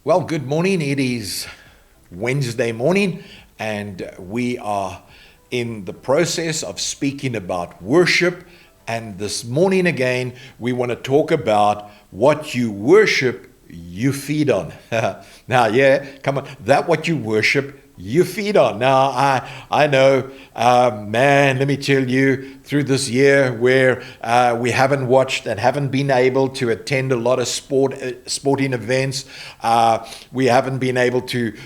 Well, good morning. It is Wednesday morning, and we are in the process of speaking about worship. And this morning again, we want to talk about what you worship, you feed on. Now, yeah, come on. That what you worship, you feed on. Now, I know, man, let me tell you, through this year where we haven't watched and haven't been able to attend a lot of sporting events, we haven't been able to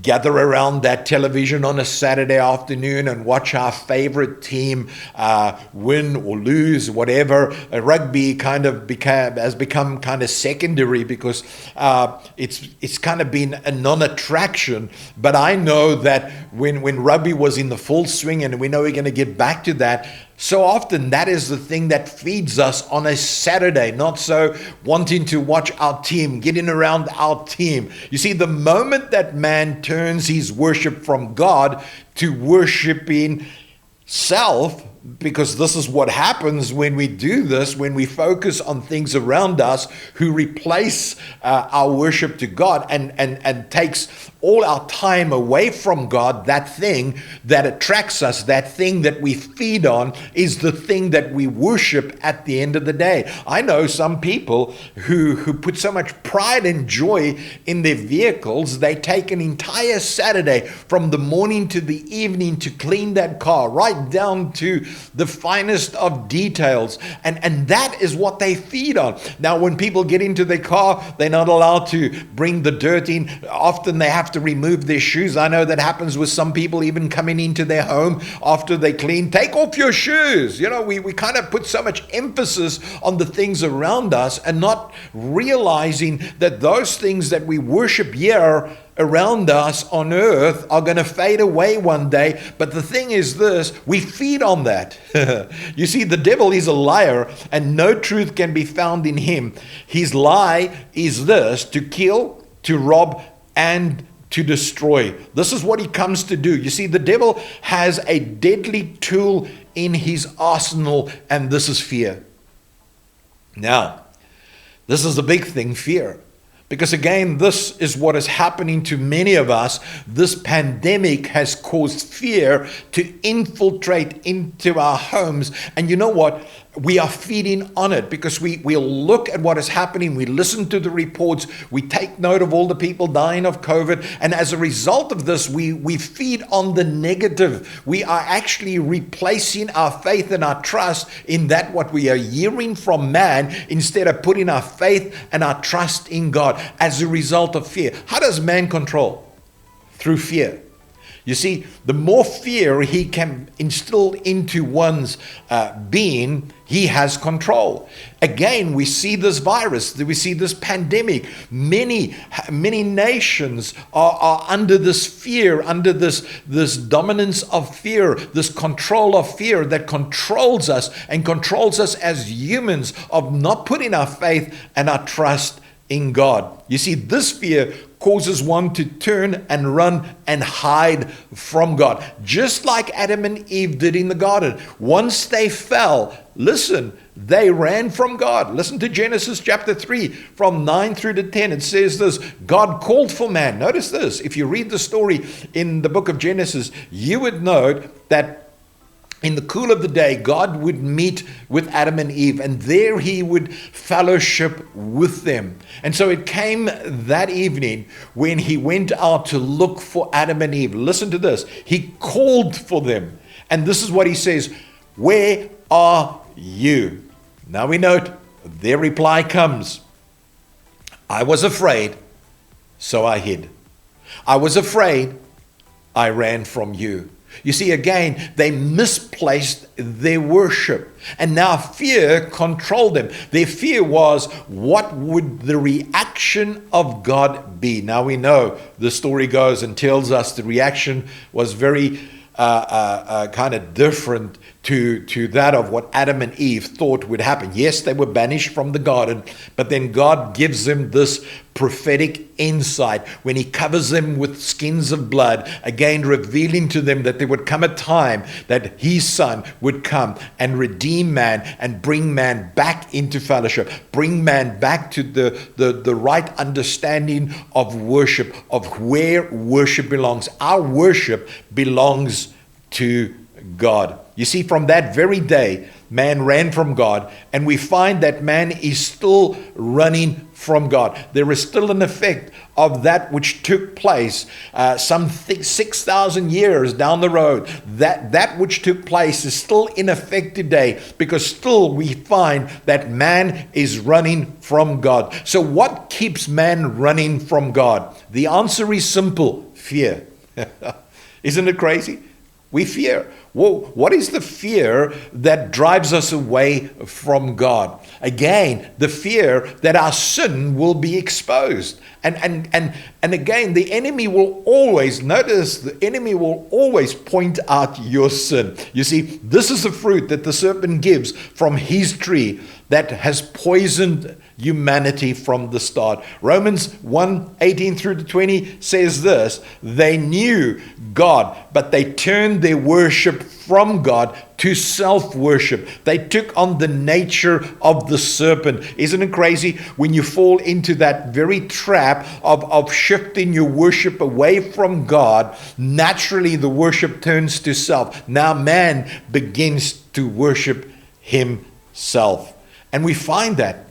gather around that television on a Saturday afternoon and watch our favorite team win or lose, whatever. Rugby kind of has become kind of secondary because it's kind of been a non-attraction. But I know that when rugby was in the full swing, and we know we're going to get back to that, so often that is the thing that feeds us on a Saturday, not so wanting to watch our team, getting around our team. You see, the moment that man turns his worship from God to worshiping self, because this is what happens when we do this, when we focus on things around us who replace our worship to God and takes all our time away from God. That thing that attracts us, that thing that we feed on, is the thing that we worship at the end of the day. I know some people who put so much pride and joy in their vehicles, they take an entire Saturday from the morning to the evening to clean that car, right down to the finest of details. And that is what they feed on. Now, when people get into their car, they're not allowed to bring the dirt in. Often they have to remove their shoes. I know that happens with some people even coming into their home after they clean. Take off your shoes. You know, we kind of put so much emphasis on the things around us and not realizing that those things that we worship here around us on earth are going to fade away one day. But the thing is this, we feed on that. You see, the devil is a liar, and no truth can be found in him. His lie is this: to kill, to rob, and to destroy. This is what he comes to do. You see, the devil has a deadly tool in his arsenal, and this is fear. Now, this is the big thing, fear. Because again, this is what is happening to many of us. This pandemic has caused fear to infiltrate into our homes. And you know what? We are feeding on it because we'll look at what is happening. We listen to the reports. We take note of all the people dying of COVID. And as a result of this, we feed on the negative. We are actually replacing our faith and our trust in that what we are hearing from man, instead of putting our faith and our trust in God as a result of fear. How does man control? Through fear. You see, the more fear he can instill into one's being, he has control. Again, we see this virus, we see this pandemic. Many nations are under this fear, under this dominance of fear, this control of fear that controls us and controls us as humans, of not putting our faith and our trust in God. You see, this fear causes one to turn and run and hide from God, just like Adam and Eve did in the garden. Once they fell, listen, they ran from God. Listen to Genesis chapter 3 from 9 through to 10. It says this: God called for man. Notice this. If you read the story in the book of Genesis, you would note that in the cool of the day, God would meet with Adam and Eve, and there he would fellowship with them. And so it came that evening when he went out to look for Adam and Eve. Listen to this. He called for them. And this is what he says: "Where are you?" Now we note their reply comes: "I was afraid, so I hid. I was afraid, I ran from you." You see, again, they misplaced their worship. And now fear controlled them. Their fear was, what would the reaction of God be? Now we know the story goes and tells us the reaction was very kind of different to that of what Adam and Eve thought would happen. Yes, they were banished from the garden, but then God gives them this prophetic insight when he covers them with skins of blood, again revealing to them that there would come a time that his son would come and redeem man and bring man back into fellowship, bring man back to the right understanding of worship, of where worship belongs. Our worship belongs to God. You see, from that very day, man ran from God, and we find that man is still running from God. There is still an effect of that which took place some 6,000 years down the road. That which took place is still in effect today, because still we find that man is running from God. So what keeps man running from God? The answer is simple: fear. Isn't it crazy? We fear. Well, what is the fear that drives us away from God? Again, the fear that our sin will be exposed. And again, the enemy will always, notice, the enemy will always point out your sin. You see, this is the fruit that the serpent gives from his tree that has poisoned humanity from the start. Romans 1:18 through to 20 says this: they knew God, but they turned their worship from God to self-worship. They took on the nature of the serpent. Isn't it crazy when you fall into that very trap of shifting your worship away from God? Naturally, the worship turns to self. Now man begins to worship himself. And we find that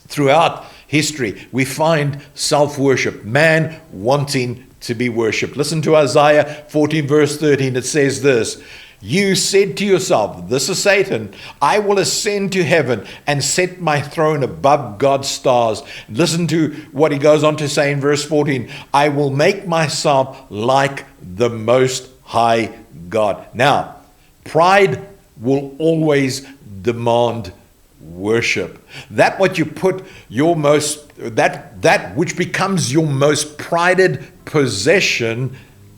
throughout history. We find self-worship, man wanting to be worshipped. Listen to Isaiah 14 verse 13. It says this: you said to yourself, this is Satan, I will ascend to heaven and set my throne above God's stars. Listen to what he goes on to say in verse 14. I will make myself like the Most High God. Now, pride will always demand worship. That what you put your most, that which becomes your most prided possession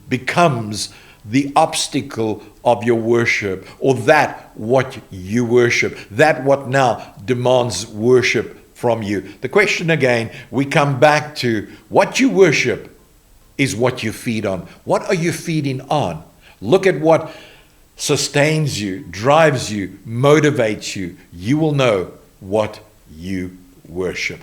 becomes the obstacle of your worship, or that what you worship, that what now demands worship from you. The question again, we come back to what you worship is what you feed on. What are you feeding on? Look at what sustains you, drives you, motivates you. You will know what you worship.